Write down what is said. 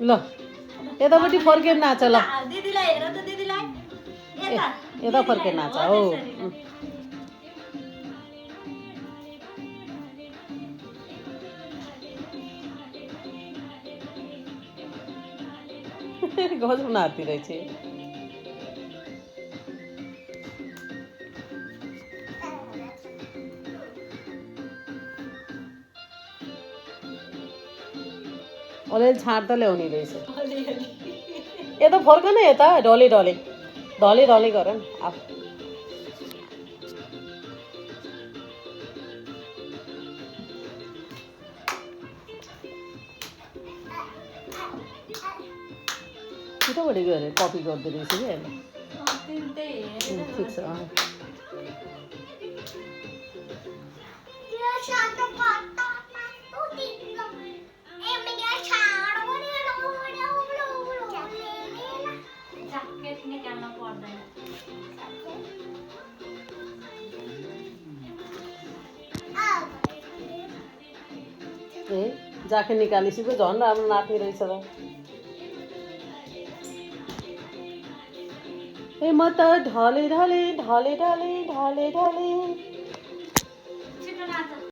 ल यतापट्टि फर्केर नाच ल दिदीलाई हेर त दिदीलाई यता फर्केर नाच हो गजब नाच्ती रहेछ अलिअलि छाँड त ल्याउने रहेछ यता फर्क न यता ढले ढले ढले ढले गर न आफ छिटोबाट गयो अरे कपी गर्दो रहेछ कि अहिले ठिक छ ए जाके निकालेपछि पो झन् राम्रो नाच्ने रहेछ र ए म त ढले ढले ढले ढले ढले ढले